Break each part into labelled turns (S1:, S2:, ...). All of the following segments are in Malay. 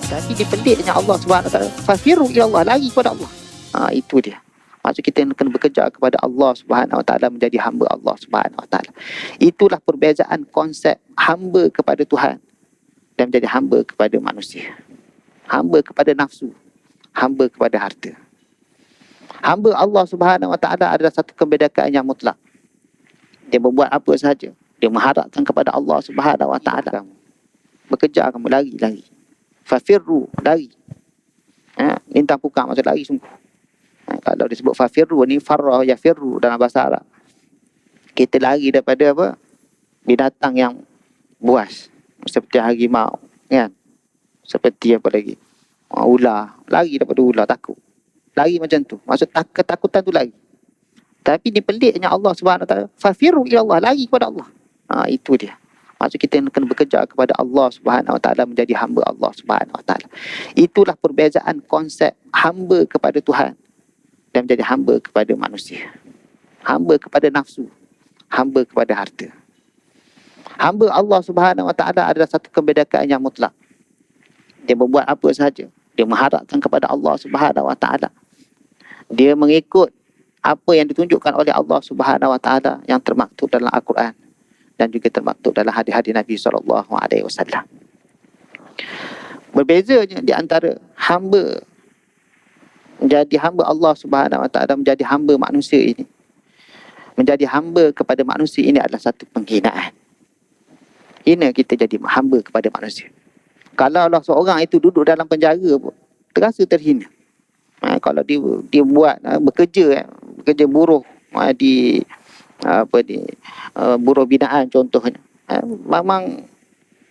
S1: Tapi dia peliknya Allah Subhanahu Wa Taala, fafiru ila Allah, lari kepada Allah. Itu dia. Maksud kita kena bekerja kepada Allah Subhanahu Wa Taala, menjadi hamba Allah Subhanahu Wa Taala. Itulah perbezaan konsep hamba kepada Tuhan dan menjadi hamba kepada manusia. Hamba kepada nafsu, hamba kepada harta. Hamba Allah Subhanahu Wa Taala adalah satu kemerdekaan yang mutlak. Dia berbuat apa sahaja, dia mengharapkan kepada Allah Subhanahu Wa Taala. Bekerja kamu, lari. Fafirru, lari. Lintang pukang, maksud lari sungguh. Kalau disebut fafirru ni, farrah yafirru dalam bahasa Arab. Kita lari daripada apa? Binatang yang buas, seperti harimau, kan? Seperti apa lagi? Ular, lari daripada ular, takut. Lari macam tu. Maksud ketakutan tu lari. Tapi ni peliknya Allah Subhanahu Wa Taala, fafiru ila Allah, lari kepada Allah. Itu dia. Maksud kita kena bekerja kepada Allah Subhanahu Wa Taala, menjadi hamba Allah Subhanahu Wa Taala. Itulah perbezaan konsep hamba kepada Tuhan dan menjadi hamba kepada manusia. Hamba kepada nafsu, hamba kepada harta. Hamba Allah Subhanahu Wa Taala adalah satu kemerdekaan yang mutlak. Dia berbuat apa sahaja, dia mengharapkan kepada Allah Subhanahu Wa Taala. Dia mengikut apa yang ditunjukkan oleh Allah Subhanahu Wa Taala yang termaktub dalam Al-Quran dan juga termaktub dalam hadis-hadis Nabi SAW. Berbezanya di antara hamba menjadi hamba Allah Subhanahu Wa Taala, menjadi hamba manusia ini. Menjadi hamba kepada manusia ini adalah satu penghinaan. Hina kita jadi hamba kepada manusia. Kalau Allah seorang itu duduk dalam penjara pun, terasa terhina. Kalau dia buat bekerja buruh di buruh binaan contohnya, memang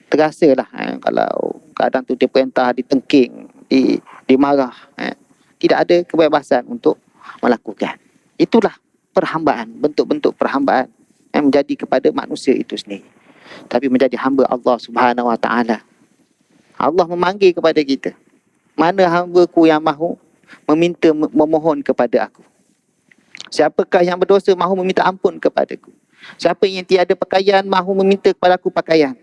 S1: terasalah kalau kadang tu dia perintah ditengking, dimarah, tidak ada kebebasan untuk melakukan. Itulah perhambaan, bentuk-bentuk perhambaan yang menjadi kepada manusia itu sendiri. Tapi menjadi hamba Allah Subhanahu Wa Taala, Allah memanggil kepada kita, mana hamba-Ku yang mahu memohon kepada Aku? Siapakah yang berdosa mahu meminta ampun kepadaku? Siapa yang tiada pakaian mahu meminta kepada Aku pakaian?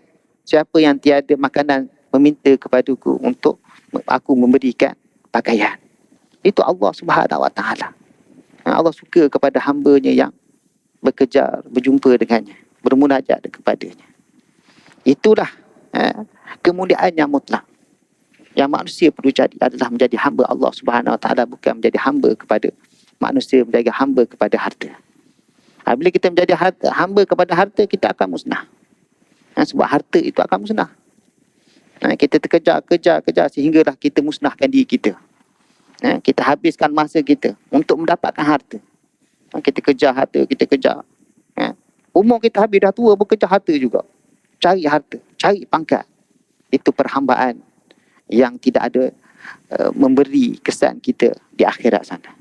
S1: Siapa yang tiada makanan meminta kepadaku untuk Aku memberikan pakaian? Itu Allah Subhanahu Wa Taala. Allah suka kepada hamba-Nya yang bekerja, berjumpa dengannya, bermunajat kepadanya. Itulah kemuliaan yang mutlak yang manusia perlu jadi, adalah menjadi hamba Allah Subhanahu Wa Taala, bukan menjadi hamba kepada manusia, menjadi hamba kepada harta. Bila kita menjadi hamba kepada harta, kita akan musnah. Sebab harta itu akan musnah. Kita kejar sehinggalah kita musnahkan diri kita. Kita habiskan masa kita untuk mendapatkan harta. Kita kejar harta, kita kejar. Umur kita habis, dah tua pun kejar harta juga. Cari harta, cari pangkat. Itu perhambaan yang tidak ada memberi kesan kita di akhirat sana.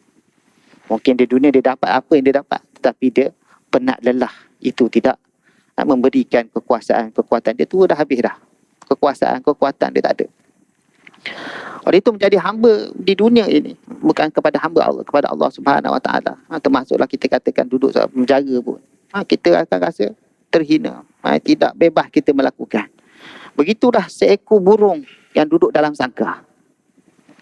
S1: Mungkin di dunia dia dapat apa yang dia dapat, tetapi dia penat lelah. Itu tidak memberikan kekuatan dia tua dah habis dah. Kekuatan dia tak ada. Oleh itu menjadi hamba di dunia ini bukan kepada hamba Allah, kepada Allah Subhanahu Wa Taala. Termasuklah kita katakan duduk penjara pun, kita akan rasa terhina, tidak bebas kita melakukan. Begitulah seekor burung yang duduk dalam sangkar.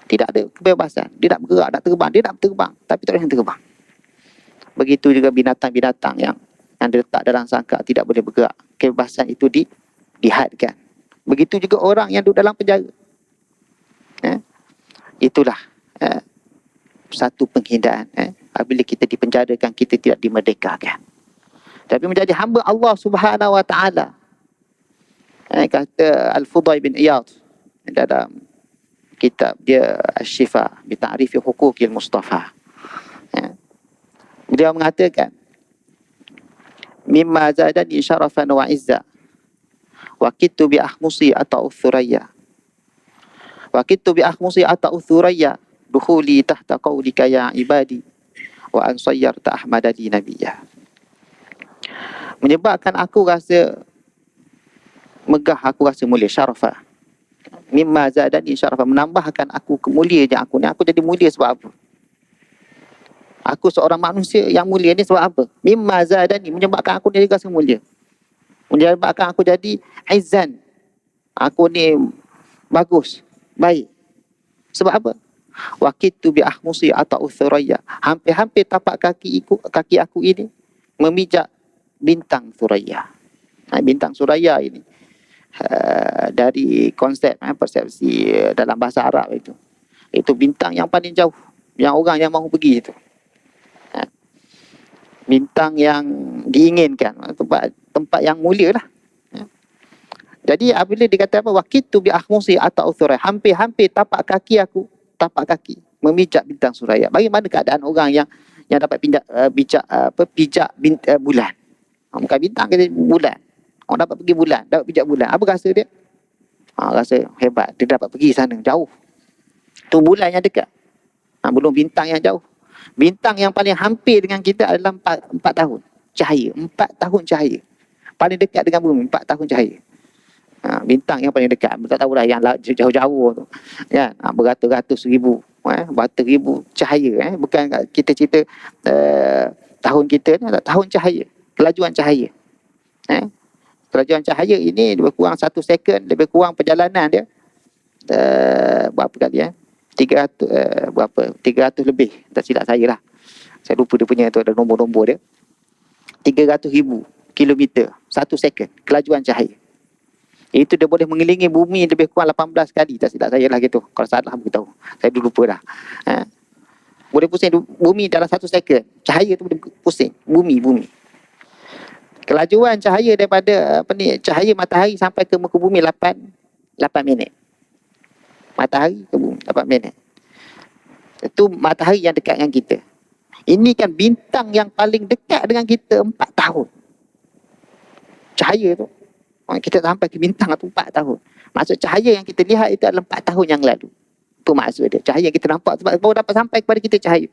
S1: Tidak ada kebebasan. Dia nak bergerak, nak terbang. Dia nak terbang, tapi tak boleh terbang. Begitu juga binatang-binatang yang diletak dalam sangkar tidak boleh bergerak. Kebebasan itu dihadkan. Begitu juga orang yang duduk dalam penjara. Itulah satu penghinaan. Apabila kita dipenjarakan, kita tidak dimerdekakan. Tapi menjadi hamba Allah Subhanahu Wa Taala. Kata Al-Fudail bin Iyad dalam kitab dia Asy-Syifa bi Ta'rifi Huquqil Mustafa. Beliau mengatakan, mimma zadani syarafan wa izza wa kittu bi ahmusi atau thuraya. Wa kittu bi ahmusi atau thuraya dukhuli tahta qawlika ya ibadi wa an sayyarta ahmada li nabiyya. Menyebabkan aku rasa megah, aku rasa mulia, syarafah. Mimma zadani syarafah, menambahkan aku kemuliaan aku ni. Aku jadi mulia sebab apa? Aku seorang manusia yang mulia ni sebab apa? Mimma zadani, menyebabkan aku ni rasa mulia. Menyebabkan aku jadi izzan. Aku ni bagus. baik. Sebab apa? Wakitu bi ahmusi atau thuraya. Hampir-hampir tapak kaki aku ini memijak bintang Suraya. Bintang Suraya ini dari konsep persepsi dalam bahasa Arab itu bintang yang paling jauh, yang orang yang mahu pergi itu. Bintang yang diinginkan, tempat yang mulia lah. Jadi apabila dikata apa, wakitu bi ahmusi atau Suraya, hampir-hampir tapak kaki memijak bintang Suraya. Bagaimana keadaan orang yang dapat pijak bulan? Bukan bintang, kita bulan. Orang dapat pergi bulan, dapat pijak bulan. Apa rasa dia? Rasa hebat, dia dapat pergi sana jauh. Tu bulan yang dekat. Belum bintang yang jauh. Bintang yang paling hampir dengan kita adalah 4 tahun cahaya. 4 tahun cahaya. Paling dekat dengan bumi 4 tahun cahaya. Bintang yang paling dekat, tak tahulah yang jauh-jauh tu. Ya, beratus-ratus ribu, beratus ribu cahaya. Bukan kita cerita tahun kita ni, tahun cahaya, kelajuan cahaya. Kelajuan cahaya ini lebih kurang 1 second, lebih kurang perjalanan dia berapa kali 300 lebih, tak silap saya lah. Saya lupa dia punya tu, ada nombor-nombor dia. 300,000 kilometer 1 second kelajuan cahaya. Itu dia boleh mengelilingi bumi lebih kurang 18 kali, tak silap saya lah gitu. Kalau salah beritahu, saya dulu lupa dah. Boleh pusing bumi dalam 1 second. Cahaya tu boleh pusing bumi. Kelajuan cahaya daripada cahaya matahari sampai ke muka bumi 8 minit. Matahari ke bumi 8 minit. Itu matahari yang dekat dengan kita. Ini kan bintang yang paling dekat dengan kita 4 tahun. Cahaya tu, kita sampai ke bintang tu 4 tahun. Maksud cahaya yang kita lihat itu adalah 4 tahun yang lalu. Itu maksud dia. Cahaya yang kita nampak sebab baru dapat sampai kepada kita cahaya.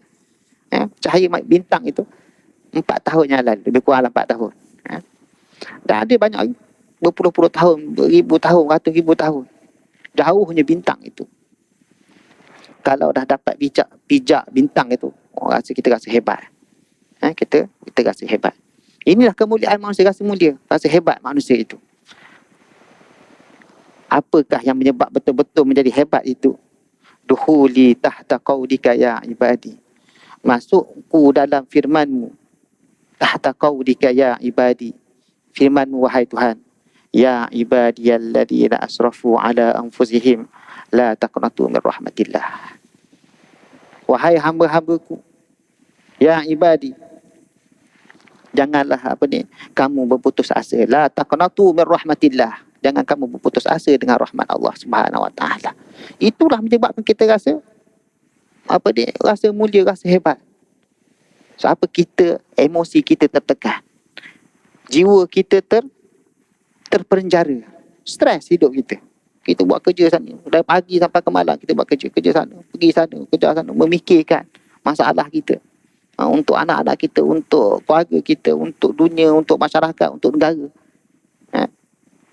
S1: Cahaya bintang itu 4 tahun yang lalu, lebih kurang 4 tahun. Dan ada banyak lagi, berpuluh-puluh tahun, beribu tahun, ratus ribu tahun. Jauhnya bintang itu. Kalau dah dapat pijak bintang itu, kita rasa hebat. Kita rasa hebat. Inilah kemuliaan manusia, rasa mulia, rasa hebat manusia itu. Apakah yang menyebab betul-betul menjadi hebat itu? Duhuli tahta qaulika ya ibadi. Masukku dalam firmanmu. Tahta qaulika ya ibadi. Firmanmu wahai Tuhan. Ya ibadiyalladzina asrafu ala anfusihim la taqnatu min rahmatillah. Wahai hamba-hambaku. Ya ibadi. Janganlah kamu berputus asa. La taqnatu min rahmatillah. Jangan kamu berputus asa dengan rahmat Allah Subhanahu Wa Taala. Itulah menyebabkan kita rasa rasa mulia, rasa hebat. So kita emosi kita tertekan. Jiwa kita terpenjara. Stres hidup kita. Kita buat kerja sana dari pagi sampai ke malam, kita buat kerja sana, pergi sana, kerja sana, memikirkan masalah kita. Untuk anak-anak kita, untuk keluarga kita, untuk dunia, untuk masyarakat, untuk negara.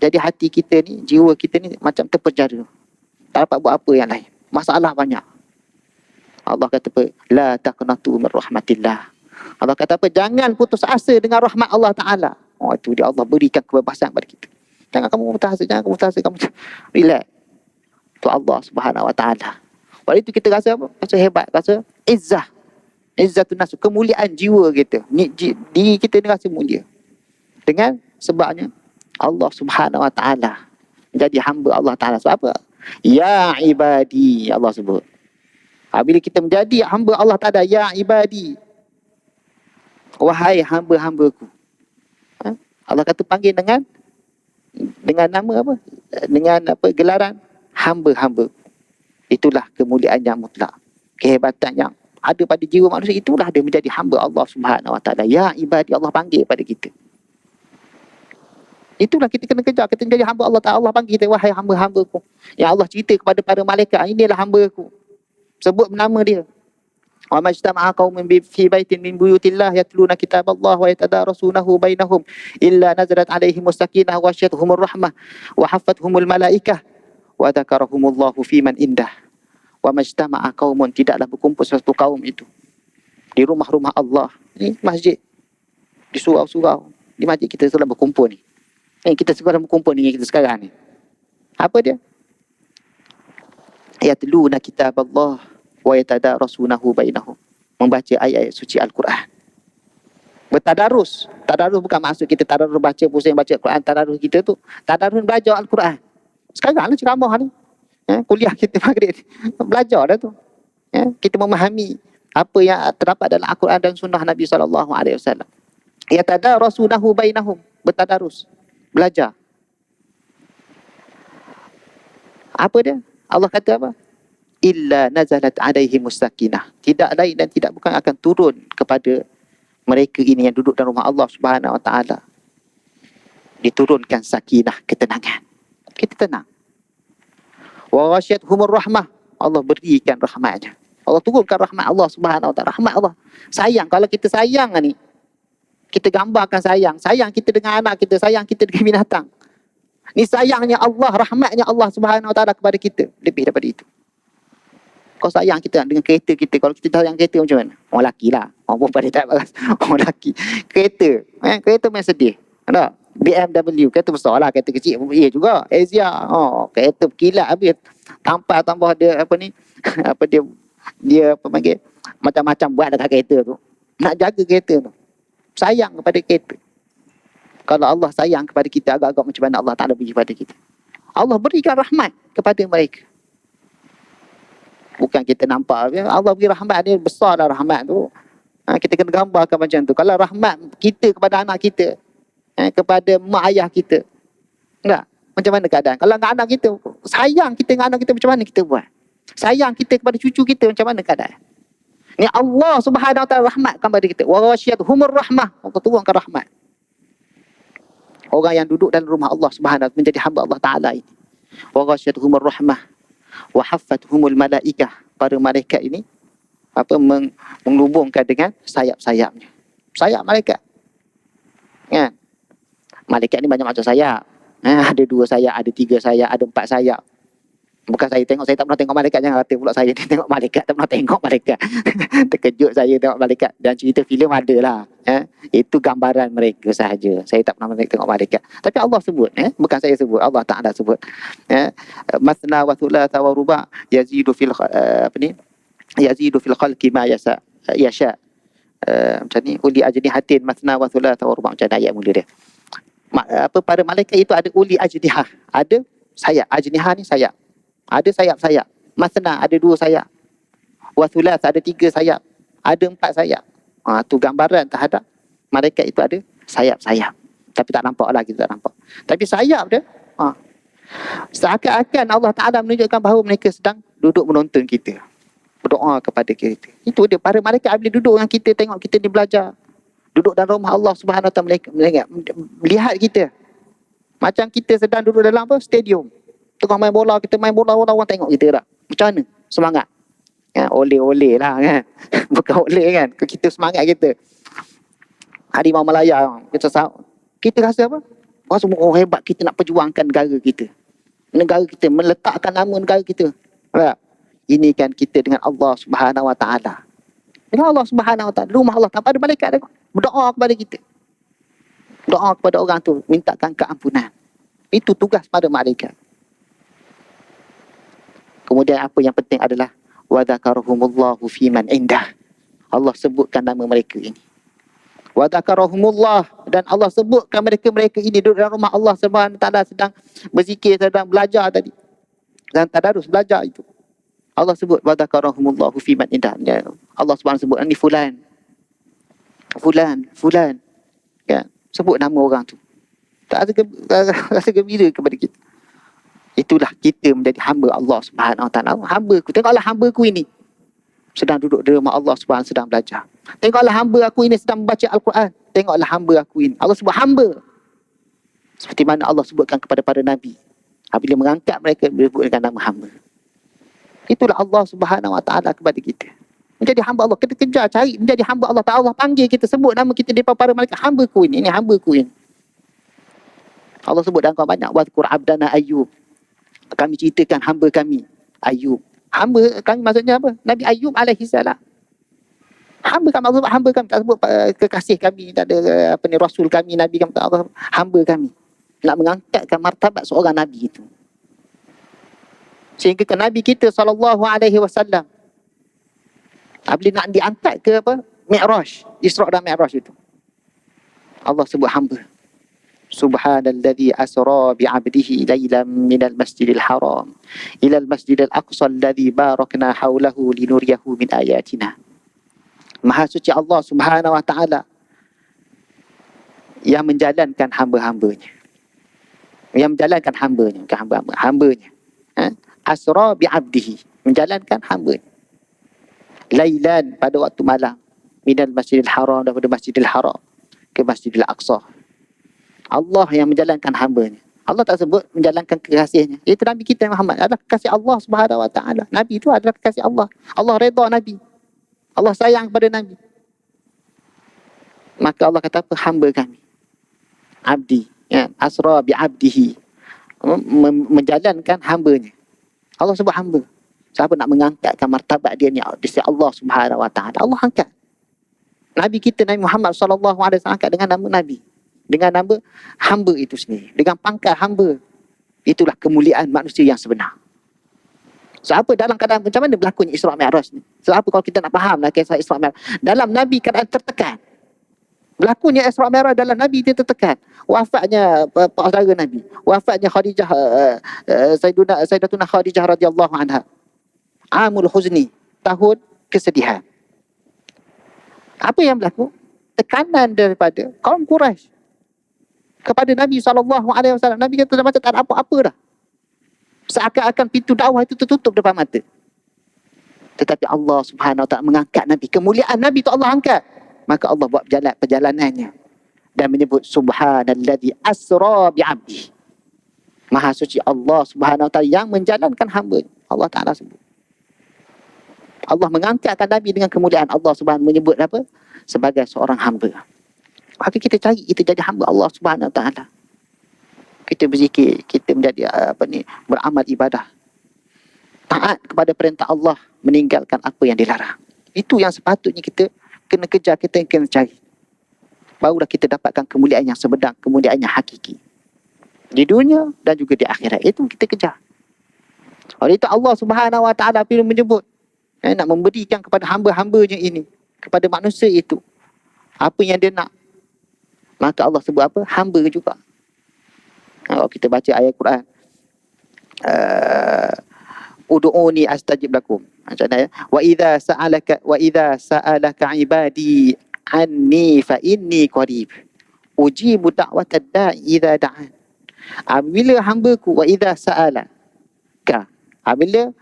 S1: Jadi hati kita ni, jiwa kita ni macam terpenjara. Tak dapat buat apa yang lain. Masalah banyak. Allah kata apa? La taqnatu min rahmatillah. Allah kata apa? Jangan putus asa dengan rahmat Allah Ta'ala. Itu dia, Allah berikan kebebasan kepada kita. Jangan kamu putus asa, kamu relax. Itu Allah Subhanahu Wa Ta'ala. Waktu itu kita rasa apa? Rasa hebat, rasa izzah. Izzatun nafs, kemuliaan jiwa kita. Diri kita ni rasa mulia. Dengan sebabnya Allah Subhanahu Wa Ta'ala menjadi hamba Allah Ta'ala. Sebab apa? Ya ibadi, Allah sebut. Bila kita menjadi hamba Allah Ta'ala, ya ibadi, wahai hamba-hambaku. Allah kata panggil dengan nama apa? Dengan gelaran hamba-hamba. Itulah kemuliaan yang mutlak. Kehebatan yang ada pada jiwa manusia, itulah dia menjadi hamba Allah Subhanahu Wa Ta'ala. Ya ibadi, Allah panggil pada kita. Itulah kita kena kejar. Kita menjadi hamba Allah Ta'ala. Allah panggil kita, wahai hamba-hambaku. Yang Allah cerita kepada para malaikat, inilah hamba-Ku. Sebut nama dia. Wa majtama'a qaumun fi baitin min buyutillah yatluna kitaballah wa yatadarasunahu bainahum illa nazalat alaihimus sakinah wa ghasyiyatuhumur rahmah wa haffathumul malaikah wa dzakarahumullahu fi man indah. Wa majtama'a qaumun, tidaklah berkumpul suatu kaum itu di rumah-rumah Allah. Ini masjid, di surau-surau, di masjid kita sedang berkumpul ni. Kita sekarang berkumpul dengan kita sekarang ni. Apa dia? yatluna kitaballah wa yatadarasunahu bainahum. Membaca ayat-ayat suci Al-Quran. Bertadarus. Tadarus bukan maksud kita tadarus baca pusing baca Al-Quran. Tadarus kita tu tadarus belajar Al-Quran. Sekarang lah ceramah ni. Kuliah kita maghrib belajar dah tu. Kita memahami apa yang terdapat dalam Al-Quran dan sunnah Nabi SAW. Yatadarasunahu bainahum. Bertadarus. Belajar. Apa dia? Allah kata apa? Illa nazalat alaihimus sakinah. Tidak lain dan tidak bukan akan turun kepada mereka ini yang duduk dalam rumah Allah Subhanahu Wa Taala. Diturunkan sakinah, ketenangan. Kita tenang. Wa ghasyiyatuhumur rahmah. Allah berikan rahmatnya. Allah turunkan rahmat Allah Subhanahu Wa Taala. Rahmat Allah. Sayang. Kalau kita sayang ni, kita gambarkan sayang. Sayang kita dengan anak kita, sayang kita dengan binatang. Ni sayangnya Allah, rahmatnya Allah Subhanahu Wa Taala kepada kita. Lebih daripada itu. Kau sayang kita dengan kereta kita. Kalau kita sayang kereta macam mana? Orang lelaki lah. Orang perempuan dia tak balas. Orang lelaki. Kereta. Kereta main sedih. Ada? BMW. Kereta besar lah. Kereta kecil. Ya juga. Asia. Kereta kilat habis. Tambah dia apa ni. Apa dia apa panggil. Macam-macam buat dekat kereta tu. Nak jaga kereta tu. Sayang kepada kereta. Kalau Allah sayang kepada kita, agak-agak macam mana Allah Ta'ala beri kepada kita. Allah berikan rahmat kepada mereka. Bukan kita nampak. Allah beri rahmat dia, besar lah rahmat tu. Kita kena gambarkan macam tu. Kalau rahmat kita kepada anak kita, kepada mak ayah kita, enggak? Macam mana keadaan? Kalau dengan anak kita, sayang kita dengan anak kita, macam mana kita buat? Sayang kita kepada cucu kita, macam mana keadaan? Ni Allah Subhanahu Wa Ta'ala rahmatkan kepada kita. Wa ghasyiyatuhumur rahmah. Allah turunkan rahmat. Orang yang duduk dalam rumah Allah Subhanahu Wa Ta'ala menjadi hamba Allah Ta'ala ini. Wa ghasyiyatuhumur rahmah. Wa haffathumul malaikah. Para malaikat ini mengelubungkan dengan sayap-sayapnya. Sayap malaikat. Kan? Malaikat ni banyak macam sayap. Ada 2 sayap, ada 3 sayap, ada 4 sayap. Bukan saya tengok, saya tak pernah tengok malaikat. Jangan kata pula saya ni tengok malaikat, tak pernah tengok malaikat. Terkejut saya tengok malaikat. Dan cerita filem ada lah. Itu gambaran mereka sahaja. Saya tak pernah tengok malaikat. Tapi Allah sebut. Bukan saya sebut, Allah Ta'ala sebut. Masna wa thulatha wa ruba' yazidu fil yazidu fil khalqi ma yasha. Macam ni. Uli ajnihatin masna wa thulatha wa ruba'. Macam ayat mula dia. Para malaikat itu ada uli ajnihah. Ada sayap. Ajnihah ni sayap. Ada sayap-sayap. Masna ada 2 sayap. Wa thulath ada 3 sayap. Ada 4 sayap. Tu gambaran terhadap malaikat itu ada sayap-sayap. Tapi tak nampak lah, kita tak nampak. Tapi sayap dia, seakan-akan Allah Ta'ala menunjukkan bahawa mereka sedang duduk menonton kita. Berdoa kepada kita. Itu dia. Para malaikat bila duduk dengan kita, tengok kita ni belajar. Duduk dalam rumah Allah Subhanahu Wa Ta'ala, melihat kita. Macam kita sedang duduk dalam stadium. Tengah main bola, kita main bola, orang tengok kita tak? Macam mana? Semangat. Oleh-oleh lah kan. Bukan oleh kan. Kita semangat kita. Harimau Malaya. Kita rasa apa? Rasa semua hebat kita nak perjuangkan negara kita. Negara kita, meletakkan nama negara kita. Tak? Ini kan kita dengan Allah Subhanahu Wa Ta'ala. Dengan Allah Subhanahu Wa Ta'ala. Rumah Allah tanpa ada malaikat. Berdoa kepada kita. Doa kepada orang tu. Mintakan keampunan. Itu tugas pada malaikat. Kemudian apa yang penting adalah wa dzakarahumullahu fi man indah. Allah sebutkan nama mereka ini. Wa dzakarahumullah, dan Allah sebutkan mereka ini duduk dalam rumah Allah Subhanahu Wa Ta'ala sedang berzikir, sedang belajar tadi. Dan tadarus belajar itu. Allah sebut wa dzakarahumullahu fi man indah. Allah Subhanahu sebut ni fulan. Fulan. Kan? Sebut nama orang tu. Tak rasa gembira kepada kita. Itulah kita menjadi hamba Allah Subhanahu Wa Ta'ala. Hamba ku. Tengoklah hamba ku ini sedang duduk di rumah Allah Subhanahu sedang belajar. Tengoklah hamba aku ini sedang membaca Al-Quran. Tengoklah hamba aku ini. Allah sebut hamba. Seperti mana Allah sebutkan kepada para nabi. Bila mengangkat mereka, disebutkan nama hamba. Itulah Allah Subhanahu Wa Ta'ala kepada kita. Menjadi hamba Allah. Kita kejar, cari menjadi hamba Allah. Allah panggil kita, sebut nama kita di depan para malaikat. Hamba ku ini. Ini hamba ku ini. Allah sebut dalam Quran banyak. Wadhkur abdana Ayyub. Kami ceritakan hamba kami Ayub. Hamba kami maksudnya apa? Nabi Ayub alaihi salam. Hamba kami, Allah hamba kami, tak sebut kekasih kami, tak ada rasul kami, nabi kami, tak, Allah hamba kami. Nak mengangkatkan martabat seorang nabi itu. Sehingga ke Nabi kita SAW, bila nak diangkat ke Mi'raj, Isra' dan Mi'raj itu, Allah sebut hamba. Subhanalladzi asra bi'abdihi lailan minal masjidil haram ilal masjidil aqsa alladzi barakna haulahu linuriyahu min ayatina. Maha suci Allah Subhanahu wa taala yang menjalankan hamba-hambanya. Yang menjalankan hambanya, bukan hamba-hamba, hambanya. Asra bi'abdihi, menjalankan hambanya. Lailan, pada waktu malam, minal masjidil haram, daripada masjidil haram ke masjidil aqsa. Allah yang menjalankan hambanya. Allah tak sebut menjalankan kekasihnya. Itu Nabi kita Muhammad adalah kekasih Allah Subhanahu wa taala. Nabi itu adalah kekasih Allah. Allah redha Nabi. Allah sayang kepada Nabi. Maka Allah kata apa? Hamba kami. Abdi, ya, asra bi abdihi. Menjalankan hambanya. Allah sebut hamba. Siapa nak mengangkatkan martabat dia ni di sisi Allah Subhanahu wa taala, Allah angkat. Nabi kita Nabi Muhammad sallallahu alaihi wasallam angkat dengan nama Nabi. Dengan nama hamba itu sendiri, dengan pangkat hamba. Itulah kemuliaan manusia yang sebenar. Sebab apa dalam keadaan macam mana berlakunya Isra' Mi'raj ni? Sebab apa kalau kita nak faham lah kisah Isra' Mi'raj, dalam Nabi keadaan tertekan. Berlakunya Isra' Mi'raj dalam Nabi dia tertekan. Wafatnya pak saudara Nabi, wafatnya Khadijah, Sayyidatuna Khadijah radhiyallahu anha. Amul huzni, tahun kesedihan. Apa yang berlaku? Tekanan daripada kaum Quraisy kepada Nabi SAW. Nabi kata macam tak ada apa-apa dah. Seakan-akan pintu dakwah itu tertutup depan mata. Tetapi Allah Subhanahu wa taala mengangkat Nabi. Kemuliaan Nabi itu Allah angkat. Maka Allah buat perjalanannya dan menyebut Subhanalladzi asra bi'abdi. Maha suci Allah Subhanahu wa taala yang menjalankan hamba. Allah Taala sebut. Allah mengangkatkan Nabi dengan kemuliaan. Allah Subhanahu menyebut apa? Sebagai seorang hamba. Maka kita cari, kita jadi hamba Allah Subhanahu wa taala. Kita berzikir, kita menjadi beramal ibadah. Taat kepada perintah Allah, meninggalkan apa yang dilarang. Itu yang sepatutnya kita kena kejar, kita kena cari. Barulah kita dapatkan kemuliaan yang sebenar, kemuliaan yang hakiki. Di dunia dan juga di akhirat. Itu kita kejar. Oleh itu Allah Subhanahu wa taala bila menyebut nak memberikan kepada hamba-hambanya ini, kepada manusia itu apa yang dia nak, maka Allah sebut apa? Hamba juga. Kalau kita baca ayat Quran, ud'uni astajib lakum. Macam mana ya? Wa idza sa'alaka ibadi anni fa inni qarib. Ujibu da'watad da'i idza da'an. Apabila hambaku, wa idza sa'alaka, apabila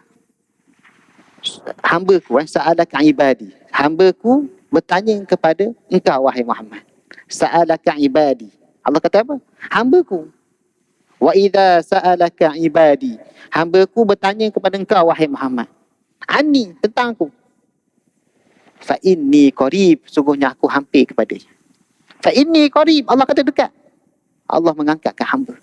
S1: hambaku, sa'alaka ibadi, hambaku bertanya kepada engkau wahai Muhammad. Sa'alaka ibadi. Allah kata apa? Hambaku. Wa idza sa'alaka ibadi, hambaku bertanya kepada engkau wahai Muhammad. Ani, tentang aku. Fa inni qarib, sungguhnya aku hampir kepadanya. Fa inni qarib, Allah kata dekat. Allah mengangkatkan hamba.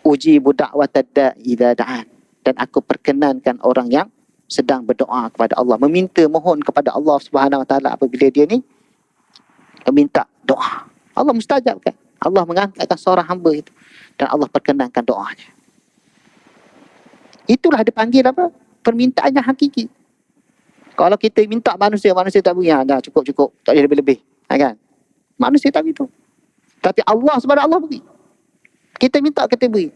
S1: Ujibu da'watad da'i idza da'an, dan aku perkenankan orang yang sedang berdoa kepada Allah, meminta, mohon kepada Allah Subhanahu wa taala apabila dia ni meminta doa. Allah mustajabkan. Allah mengangkatkan seorang hamba itu dan Allah perkenankan doanya. Itulah dipanggil apa? Permintaan yang hakiki. Kalau kita minta manusia tak beri, dah cukup, tak boleh lebih-lebih. Kan? Manusia tak begitu. Tapi Allah Subhanahu Allah beri. Kita minta, kita beri.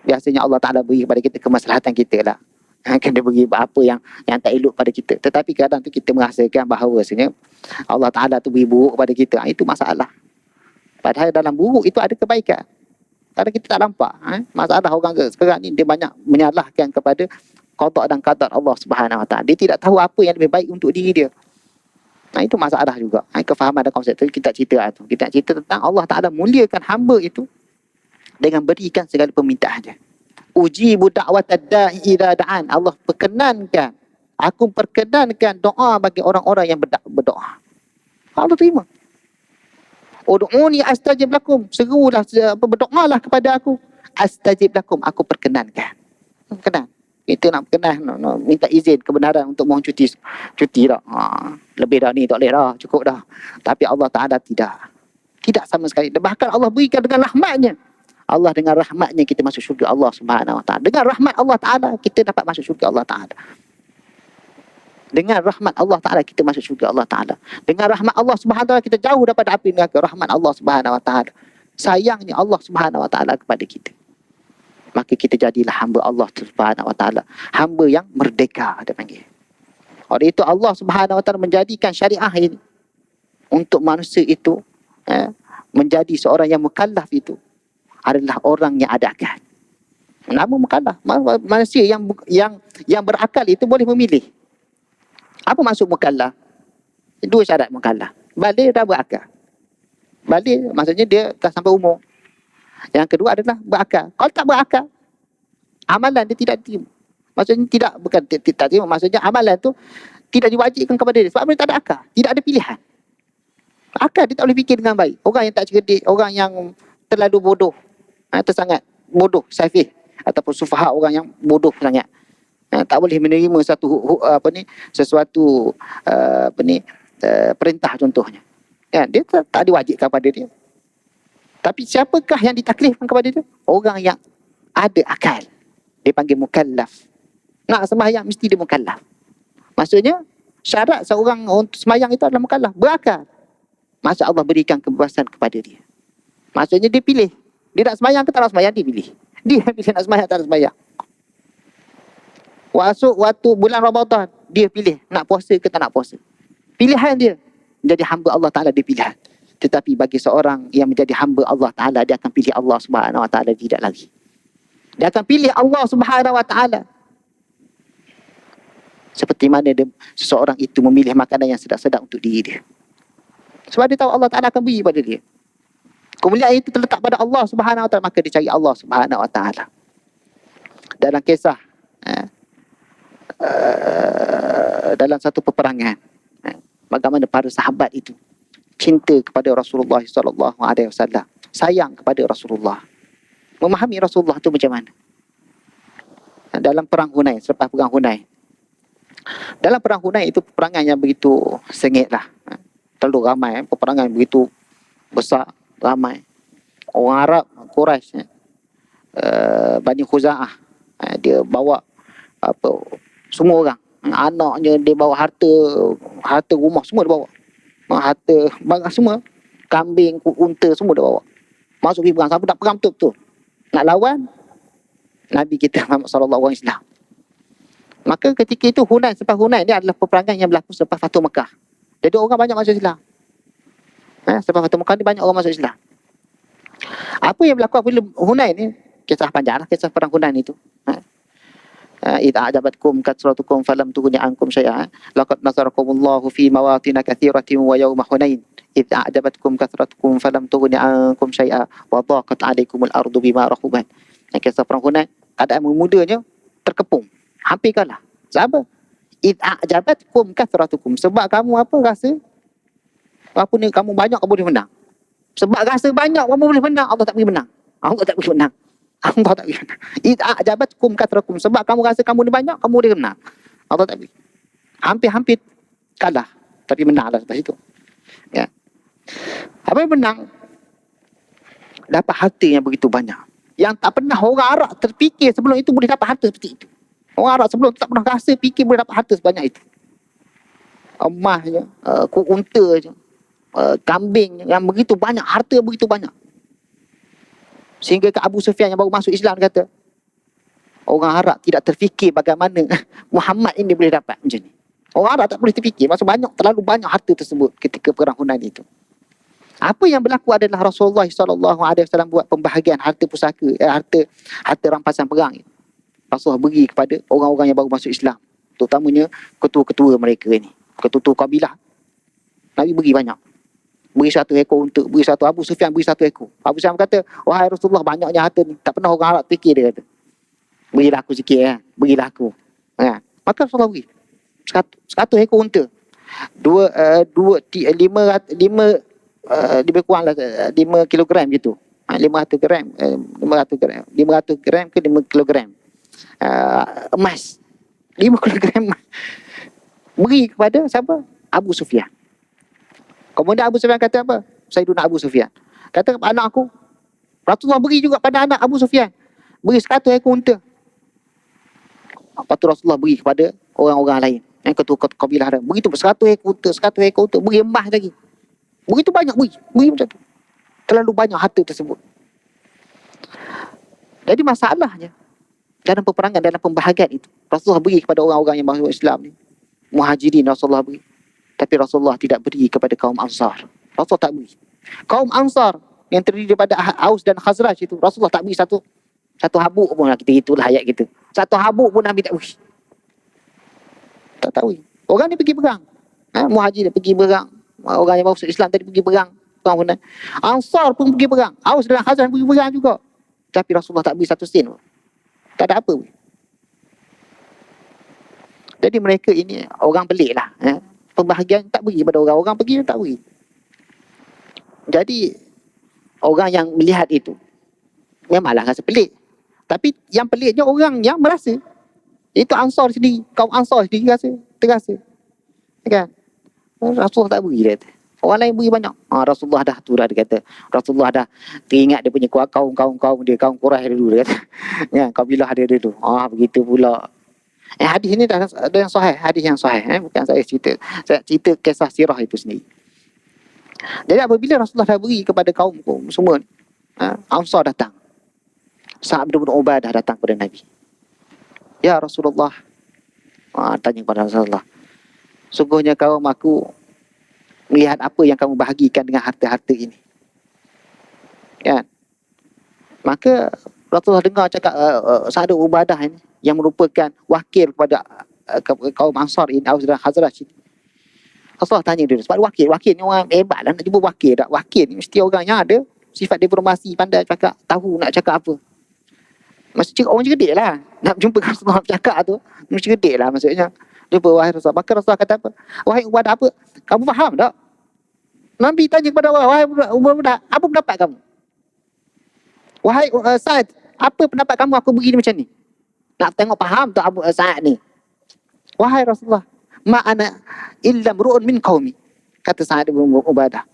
S1: Biasanya Allah Ta'ala beri kepada kita kemaslahatan kita lah. Kena beri apa yang tak elok pada kita. Tetapi kadang tu kita merasakan bahawa sebenarnya Allah Ta'ala tu beri buruk pada kita. Itu masalah. Padahal dalam buruk itu ada kebaikan. Kadang kita tak nampak. Masalah orang sekarang ni dia banyak menyalahkan kepada qada dan qadar Allah Subhanahu wa taala. Dia tidak tahu apa yang lebih baik untuk diri dia. Itu masalah juga. Kefahaman dan konsep tu kita cerita tu. Kita cerita tentang Allah Ta'ala muliakan hamba itu dengan berikan segala permintaannya. Ujibu da'watad da'i idza da'an. Allah perkenankan, aku perkenankan doa bagi orang-orang yang berdoa. Allah terima. Ud'uni astajib lakum. Serulah, berdoalah kepada aku. Astajib lakum, aku perkenankan. Perkenan. Kita nak berkenan, minta izin kebenaran untuk mohon cuti dah. Lebih dah ni tak boleh dah, cukup dah. Tapi Allah Ta'ala tidak sama sekali. Bahkan Allah berikan dengan rahmatnya. Allah dengan rahmatnya kita masuk syurga Allah Subhanahu Wa Taala. Dengan rahmat Allah Taala kita dapat masuk syurga Allah Taala. Dengan rahmat Allah Taala kita masuk syurga Allah Taala. Dengan rahmat Allah Subhanahu Wa Taala kita jauh daripada api neraka. Rahmat Allah Subhanahu Wa Taala. Sayangnya Allah Subhanahu Wa Taala kepada kita. Maka kita jadilah hamba Allah Subhanahu Wa Taala. Hamba yang merdeka dia panggil. Oleh itu Allah Subhanahu Wa Taala menjadikan syariah ini untuk manusia itu menjadi seorang yang mukallaf itu adalah orang yang ada akal. Nama mukallaf, manusia yang berakal itu boleh memilih. Apa maksud mukallaf? Dua syarat mukallaf. Baligh dan berakal. Baligh maksudnya dia dah sampai umur. Yang kedua adalah berakal. Kalau tak berakal, amalan dia tidak terima. Maksudnya bukan tidak terima, maksudnya amalan tu tidak diwajibkan kepada dia sebab dia tak ada akal, tidak ada pilihan. Akal dia tak boleh fikir dengan baik. Orang yang tak cerdik, orang yang terlalu bodoh, tersangat bodoh, safih ataupun sufaha, orang yang bodoh sangat, tak boleh menerima sesuatu perintah contohnya. Dia tak diwajibkan kepada dia. Tapi siapakah yang ditaklifkan kepada dia? Orang yang ada akal. Dia panggil mukallaf. Nak sembahyang mesti dia mukallaf. Maksudnya syarat seorang untuk sembahyang itu adalah mukallaf, berakal. Masa Allah berikan kebebasan kepada dia. Maksudnya dia pilih. Dia nak sembahyang ke tak nak sembahyang, dia pilih. Dia pilih nak sembahyang tak nak sembahyang. Waktu bulan Ramadan, dia pilih nak puasa ke tak nak puasa. Pilihan dia. Menjadi hamba Allah Ta'ala dia pilihan. Tetapi bagi seorang yang menjadi hamba Allah Ta'ala, dia akan pilih Allah Subhanahu Wa Ta'ala, tidak lagi. Dia akan pilih Allah Subhanahu Wa Ta'ala. Seperti mana seseorang itu memilih makanan yang sedap-sedap untuk diri dia. Sebab dia tahu Allah Ta'ala akan beri pada dia. Kemuliaan itu terletak pada Allah Subhanahu Wa Ta'ala, maka dia cari Allah Subhanahu Wa Ta'ala. Dalam kisah dalam satu peperangan, bagaimana para sahabat itu cinta kepada Rasulullah sallallahu alaihi wasallam, sayang kepada Rasulullah. Memahami Rasulullah itu macam mana? Dalam perang Hunain, selepas perang Hunain. Dalam perang Hunain itu peperangan yang begitu sengitlah. Terlalu ramai, peperangan begitu besar, ramai. Orang Arab, Quraisy, Bani Khuza'ah, dia bawa semua orang. Anaknya dia bawa harta rumah semua dia bawa. Harta barang semua, kambing, unta semua dia bawa. Masuk pergi perang, sampai nak perang betul-betul. Nak lawan Nabi kita Muhammad sallallahu alaihi wasallam. Maka ketika itu Hunain, selepas Hunain dia adalah peperangan yang berlaku selepas Fathu Mekah. Jadi orang banyak masuk Islam. Selepas Fathu Mekah ni banyak orang masuk Islam. Apa yang berlaku apabila Hunain ni? Kisah panjang lah, kisah perang Hunain itu. Idza a'jabatkum katsratukum falam tughni ankum syai'a laqad nasarakumullahu fi mawatin katsiratin wa yawma Hunain idza a'jabatkum katsratukum falam tughni ankum syai'a wa dhaqat 'alaikumul ardu bima rahubat. Kisah perang Hunain, keadaan mudanya terkepung, hampir kalah. Sebab idza a'jabatkum katsratukum, sebab kamu rasa ni kamu banyak kamu boleh menang. Sebab rasa banyak kamu boleh menang, Allah tak bagi menang. Allah tak bagi menang. Allah tak bagi menang. Idza a'jabatkum katsrakum, sebab kamu rasa kamu ni banyak, kamu boleh menang. Allah tak bagi. Hampir-hampir kalah, tapi menanglah lepas itu. Ya. Apa yang menang? Dapat harta yang begitu banyak. Yang tak pernah orang Arab terfikir sebelum itu boleh dapat harta seperti itu. Orang Arab sebelum itu tak pernah rasa fikir boleh dapat harta sebanyak itu. Emasnya, unta, kambing yang begitu banyak, harta begitu banyak. Sehingga ke Abu Sufyan yang baru masuk Islam kata, orang Arab tidak terfikir bagaimana Muhammad ini boleh dapat macam ni. Orang Arab tak boleh terfikir, masa terlalu banyak harta tersebut ketika perang Hunain itu. Apa yang berlaku adalah Rasulullah SAW buat pembahagian harta pusaka, harta rampasan perang. Rasulullah bagi kepada orang-orang yang baru masuk Islam, terutamanya ketua-ketua mereka ini, ketua-ketua kabilah. Nabi bagi banyak. Beri 1 ekor untuk, beri 1, Abu Sufyan beri 1 ekor. Abu Sufyan kata, wahai Rasulullah, banyaknya harta ni, tak pernah orang Arab fikir, dia kata. Berilah aku sikit, berilah aku. Maka Rasulullah beri 100 ekor unta. 5 kuranglah 5 kilogram gitu. 500 gram ke 5 kilogram emas. 5 kilogram emas. Beri kepada siapa? Abu Sufyan. Kemudian Abu Sufyan kata apa? Sayyiduna Abu Sufyan kata kepada anak aku, Rasulullah beri juga pada anak Abu Sufyan. Beri 100 ekor unta. Lepas tu Rasulullah beri kepada orang-orang lain. Yang ketua kabilah dia. Begitu 100 ekor unta, 100 ekor unta. Beri emas lagi. Begitu banyak beri. Beri macam tu. Terlalu banyak harta tersebut. Jadi masalahnya dalam peperangan, dalam pembahagian itu, Rasulullah beri kepada orang-orang yang masuk Islam ni. Muhajirin Rasulullah beri. Tapi Rasulullah tidak beri kepada kaum Ansar. Rasulullah tak beri. Kaum Ansar yang terdiri daripada Aus dan Khazraj itu, Rasulullah tak beri satu habuk pun lah, kita itulah ayat kita. Satu habuk pun Nabi tak beri. Tak tahu. Orang ni pergi perang. Muhajir pergi perang. Orang yang masuk Islam tadi pergi perang. Ansar pun pergi perang. Aus dan Khazraj pergi perang juga. Tapi Rasulullah tak beri satu sen pun. Tak ada apa pun. Jadi mereka ini orang pelik lah. Pembahagian tak beri kepada orang. Orang pergi tak beri. Jadi orang yang melihat itu memanglah rasa pelik. Tapi yang peliknya orang yang merasa. Itu Ansar sendiri. Kaum Ansar sendiri terasa. Kan? Rasulullah tak beri dia kata. Orang lain beri banyak. Rasulullah dah tu dah dia kata. Rasulullah dah teringat dia punya kaum dia. Kaum Quraisy dulu dia kata. Ya, kabilah dia dulu. Begitu pula. Hadis ini dah ada yang sahih. Hadis yang sahih. Bukan saya cerita. Saya cerita kisah sirah itu sendiri. Jadi apabila Rasulullah dah beri kepada kaum semua ni, Ansar datang. Sa'ad bin Ubadah datang kepada Nabi. Ya Rasulullah. Tanya kepada Rasulullah. Sungguhnya kaum aku melihat apa yang kamu bahagikan dengan harta-harta ini. Kan? Maka Rasulullah dengar cakap Sa'ad bin Ubadah ini yang merupakan wakil kepada kaum Ansar ini, Aus dan Khazraj ini. Rasulullah tanya dia, sebab wakil ni orang hebat lah, nak jumpa wakil tak? Wakil ni mesti orang yang ada sifat diplomasi, pandai cakap, tahu nak cakap apa. Maksudnya orang cerdik lah. Nak jumpa Rasulullah bercakap tu, mesti cerdik lah maksudnya. Jumpa wahai Rasulullah. Maka Rasulullah kata apa? Wahai Ubadah, apa? Kamu faham tak? Nabi tanya kepada wahai Ubadah, apa pendapat kamu? Wahai Sa'ad, apa pendapat kamu aku begini macam ni? Nak tengok faham tak Abu Sa'ad ni? Wahai Rasulullah, ma'ana illam ru'un min qaumi. Kata Sa'ad bin Ubadah.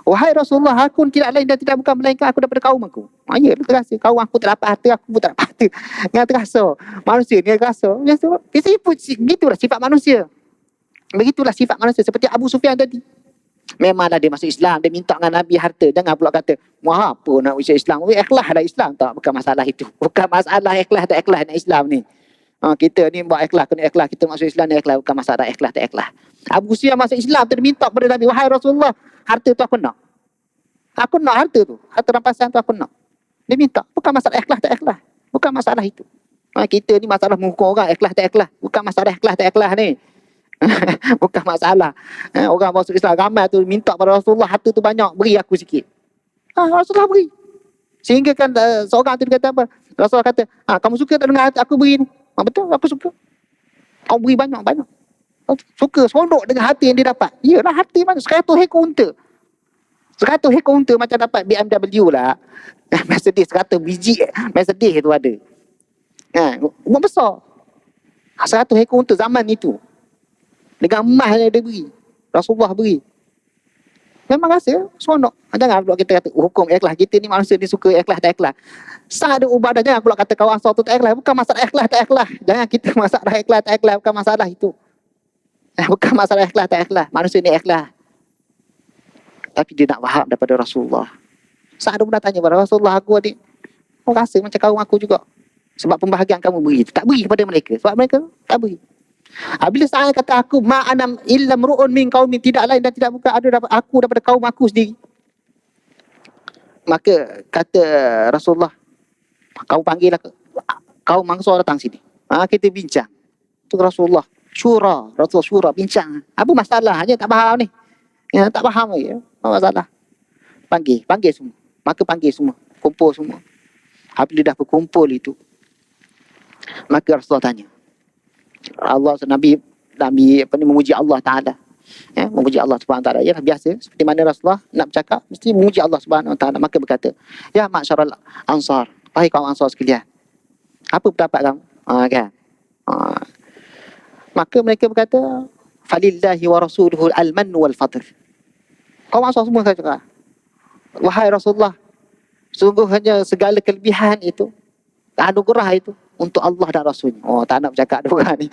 S1: Wahai Rasulullah, aku tidak lain dan tidak bukan melainkan aku daripada kaum aku. Ya, terasa. Kaum aku tak dapat harta, aku pun tak dapat harta. Yang terasa. Manusia ni terasa. Begitulah sifat manusia. Begitulah sifat manusia. Seperti Abu Sufyan tadi. Memanglah dia masuk Islam, dia minta dengan Nabi harta. Jangan pula kata, wah apa nak masuk Islam. Ikhlas dah Islam. Tak, bukan masalah itu. Bukan masalah ikhlas tak ikhlas nak Islam ni. Kita ni buat ikhlas, kena ikhlas. Kita masuk Islam ni ikhlas. Bukan masalah ikhlas tak ikhlas. Abu Sufyan masuk Islam, dia minta kepada Nabi, wahai Rasulullah, harta tu aku nak. Aku nak harta tu. Harta rampasan tu aku nak. Dia minta. Bukan masalah ikhlas tak ikhlas. Bukan masalah itu. Kita ni masalah menghukum orang ikhlas tak ikhlas. Bukan masalah ikhlas tak ikhlas ni. Bukan masalah. Orang masuk Islam ramai tu minta pada Rasulullah, harta tu banyak, beri aku sikit. Rasulullah beri. Sehingga kan seorang tu dia kata apa? Rasulullah kata, kamu suka tak dengan aku beri ni? Betul, aku suka. Kamu beri banyak-banyak. Suka, seronok dengan harta yang dia dapat. Yalah, harta mana? 100 ekor unta. 100 ekor unta macam dapat BMW lah. Mercedes 100 biji Mercedes tu ada. Rumah besar. 100 ekor unta zaman itu. Dengan emas yang dia beri. Rasulullah beri. Memang rasa seronok. Jangan pula kita kata hukum ikhlas. Kita ni manusia ni suka ikhlas tak ikhlas. Sa'ad bin Ubadah, jangan pula kata kawan Ansar tu tak ikhlas. Bukan masalah ikhlas tak ikhlas. Jangan kita masalah ikhlas tak ikhlas. Bukan masalah itu. Bukan masalah ikhlas tak ikhlas. Manusia ni ikhlas. Tapi dia nak faham daripada Rasulullah. Sa'ad bin Ubadah tanya kepada Rasulullah, aku adik, kau rasa macam kaum aku juga. Sebab pembahagian kamu beri. Tak beri kepada mereka. Sebab mereka tak beri. Bila Sa'ad kata aku ma'anam illam ru'un min qaumi, tidak lain dan tidak bukan ada aku daripada kaum aku sendiri. Maka kata Rasulullah, kau panggil lah kaum Ansar datang sini. Kita bincang. Tu Rasulullah syura, Rasulullah syura bincang. Apa masalahnya tak faham ni? Tak faham lagi. Apa masalah? Panggil semua. Maka panggil semua, kumpul semua. Apabila dah berkumpul itu, maka Rasulullah tanya. Nabi memuji Allah Ta'ala. Memuji Allah Subhanahu Wa Ta'ala. Ialah biasa. Seperti mana Rasulullah nak bercakap, mesti memuji Allah Subhanahu Wa Ta'ala. Maka berkata, ya ma'syaral Ansar, wahai kaum Ansar sekalian, apa pendapat kamu? Kan? Maka mereka berkata, falillahi wa rasuluhu al-man wal fadl. Kaum Ansar semua kata, wahai Rasulullah, Sungguhnya segala kelebihan itu, anugerah itu untuk Allah dan Rasulnya. Oh, tak nak bercakap dua orang ni.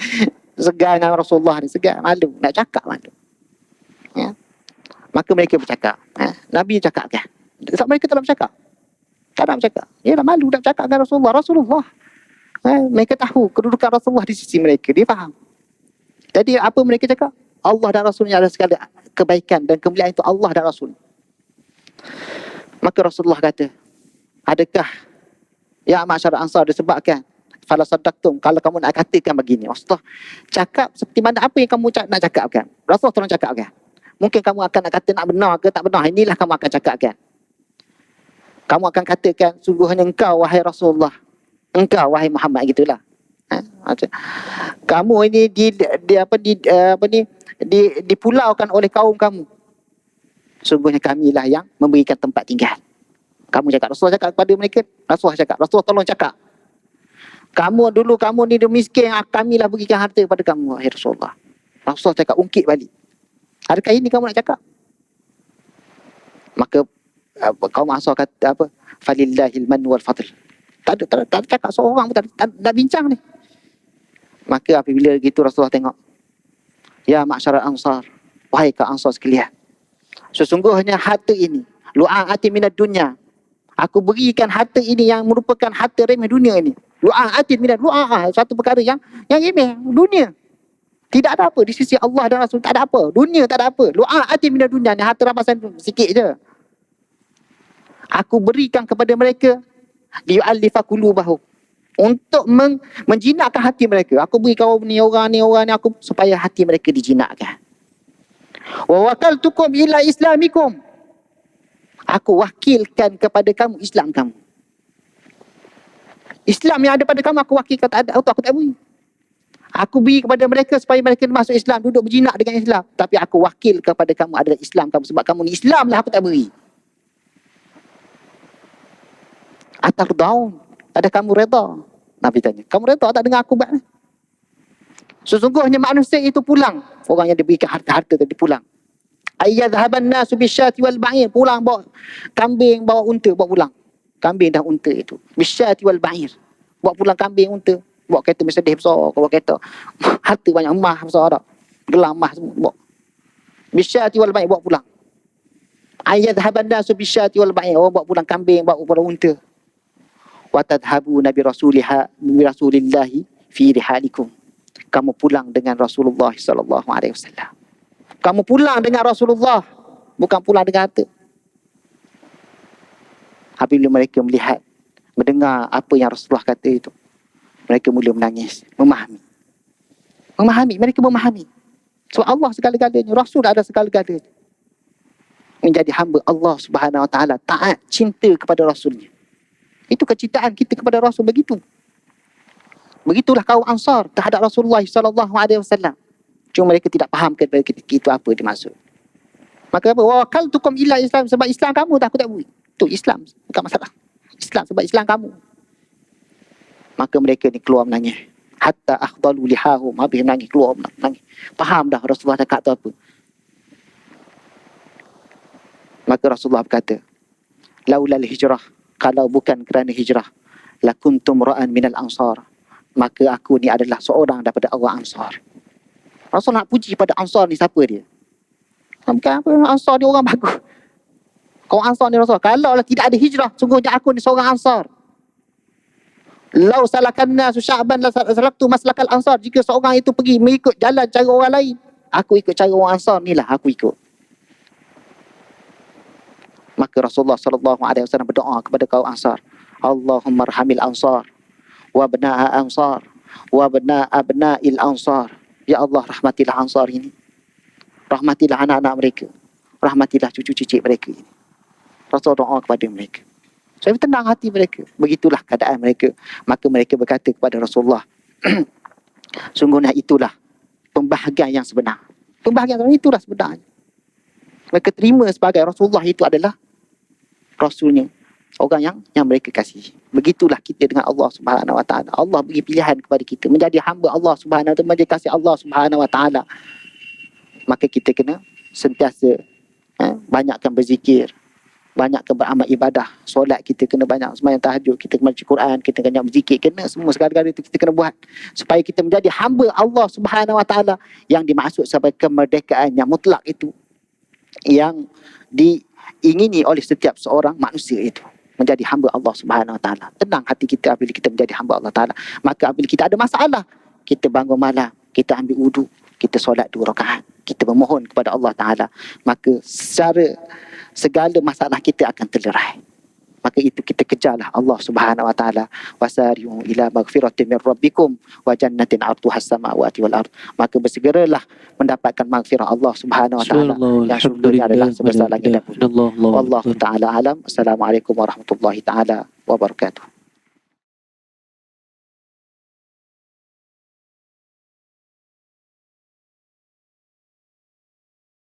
S1: Segar dengan Rasulullah ni, segar, malu. Nak cakap malu. Ya. Maka mereka bercakap. Nabi cakap kan? Sebab mereka tak nak bercakap. Tak nak bercakap. Yalah, malu nak bercakap dengan Rasulullah. Rasulullah. Mereka tahu kedudukan Rasulullah di sisi mereka. Dia faham. Jadi apa mereka cakap? Allah dan Rasulnya adalah segala kebaikan dan kemuliaan itu Allah dan Rasul. Maka Rasulullah kata, adakah ya masyarakat Ansar disebabkan fala saddaqtum, kalau kamu nak katakan begini, Rasulullah cakap seperti mana apa yang kamu nak cakapkan. Rasulullah tolong cakapkan. Mungkin kamu akan nak kata nak benar ke tak benar, inilah kamu akan cakapkan. Kamu akan katakan sungguhnya engkau wahai Rasulullah, engkau wahai Muhammad, gitulah. Kamu ini dipulaukan oleh kaum kamu. Sungguhnya kamilah yang memberikan tempat tinggal. Kamu cakap, Rasulullah cakap kepada mereka, Rasulullah cakap, Rasulullah tolong cakap. Kamu ni miskin, kamilah berikan harta kepada kamu, wahai Rasulullah. Rasulullah cakap, ungkit balik. Adakah ini kamu nak cakap? Maka kaum Ansar kata apa? Falillahil man wal fadl. Tak ada cakap seorang pun, tak bincang ni. Maka apabila begitu Rasulullah tengok, ya masyarakat Ansar, wahai kaum Ansar sekalian, sesungguhnya harta ini lu'a'ati minad dunya, aku berikan harta ini yang merupakan harta remeh dunia ini. Lu'a'ati minad lu'a'ah, satu perkara yang remeh dunia. Tidak ada apa di sisi Allah dan Rasul, tak ada apa. Dunia tak ada apa. Lu'a'ati minad dunya, ni harta rampasan sikit je. Aku berikan kepada mereka liyu'allifa qulubahum, untuk menjinakkan hati mereka. Aku beri kau ni orang ni aku supaya hati mereka dijinakkan. Wa wakaltukum ila islamikum, aku wakilkan kepada kamu Islam kamu. Islam yang ada pada kamu aku wakilkan, tak ada, aku tak beri. Aku beri kepada mereka supaya mereka masuk Islam, duduk berjinak dengan Islam. Tapi aku wakil kepada kamu adalah Islam kamu, sebab kamu ni Islam lah, aku tak beri. Atardaun, ada kamu reda? Nabi tanya, kamu reda tak dengar aku buat ni? Sesungguhnya manusia itu pulang, orang yang diberikan harta-harta tadi pulang. Ayyadhaban nasu bisyati wal ba'ir, pulang bawa kambing, bawa unta, bawa pulang. Kambing dan unta itu. Bisyati wal ba'ir, bawa pulang kambing, unta. Bawa kereta Mercedes besar, bawa kereta. Harta banyak, emas besar tak. Gelang emas semua, bawa. Bisyati wal ba'ir, bawa pulang. Ayyadhaban nasu bisyati wal ba'ir, orang bawa pulang kambing, bawa pulang unta. Wa tadhabu nabi rasulillahi fi rihalikum, kamu pulang dengan Rasulullah sallallahu alaihi wasallam. Kamu pulang dengan Rasulullah, bukan pulang dengan harta. Apabila mereka melihat, mendengar apa yang Rasulullah kata itu, mereka mula menangis, memahami. Mereka memahami. So Allah segala-galanya, Rasul ada segala-galanya. Menjadi hamba Allah Subhanahu Wa Taala, taat, cinta kepada Rasulnya. Itu kecintaan kita kepada Rasul, begitu. Begitulah kaum Ansar terhadap Rasulullah sallallahu alaihi wasallam. Cuma mereka tidak faham kepada itu apa dimaksud. Maka apa? Wa wakaltukum ila Islam, sebab Islam kamu dah aku tak beri. Itu Islam, bukan masalah. Islam sebab Islam kamu. Maka mereka ni keluar menangis. Hatta akhdalu lihahum, habis menangis, keluar menangis. Faham dah Rasulullah cakap tu apa. Maka Rasulullah berkata, laulal hijrah, kalau bukan kerana hijrah, lakuntum ra'an minal ansar, maka aku ni adalah seorang daripada orang Ansar. Rasul nak puji pada Ansar ni, siapa dia? Bukan apa, Ansar ni orang bagus. Kau Ansar ni Rasul, kalau tidak ada hijrah, sungguhnya aku ni seorang Ansar. Lau salakanna susya'ban la salaktu maslakal Ansar, jika seorang itu pergi mengikut jalan cara orang lain, aku ikut cara orang Ansar ni lah, aku ikut. Maka Rasulullah sallallahu alaihi wasallam berdoa kepada kaum Ansar, Allahumma arhamil Ansar wa abna'a Ansar wa abna'il Ansar. Ya Allah, rahmatilah Ansar ini. Rahmatilah anak-anak mereka. Rahmatilah cucu-cucu mereka ini. Rasul doa kepada mereka. Saya tenang hati mereka. Begitulah keadaan mereka. Maka mereka berkata kepada Rasulullah, sungguhnya itulah pembahagian yang sebenar. Pembahagian itulah sebenarnya. Mereka terima sebagai Rasulullah itu adalah Rasulnya, orang yang mereka kasih. Begitulah kita dengan Allah Subhanahu Wa Taala. Allah beri pilihan kepada kita menjadi hamba Allah Subhanahu Wa Taala, menjadi kasih Allah Subhanahu Wa Taala. Maka kita kena sentiasa banyakkan berzikir, banyak beramal ibadah, solat kita kena banyak sembahyang tahajud, kita kena baca Quran, kita kena berzikir, kena semua segala-gala itu kita kena buat supaya kita menjadi hamba Allah Subhanahu Wa Taala yang dimaksud sebagai kemerdekaan yang mutlak itu, yang diingini oleh setiap seorang manusia itu, menjadi hamba Allah Subhanahu Wa Taala. Tenang hati kita apabila kita menjadi hamba Allah Taala. Maka apabila kita ada masalah, kita bangun malam, kita ambil wudu, kita solat 2 rakaat, kita memohon kepada Allah Taala, maka secara segala masalah kita akan terlerai. Maka itu kita kejarlah Allah Subhanahu Wa Taala, wasari'u ila maghfiratin min rabbikum wa jannatin 'arduhas samawati wal ard. Maka bersegeralah mendapatkan maghfirah Allah Subhanahu Wa Taala yang syukurnya adalah sebesar langit dan bumi. Wallahu taala alam. Assalamualaikum warahmatullahi taala wabarakatuh.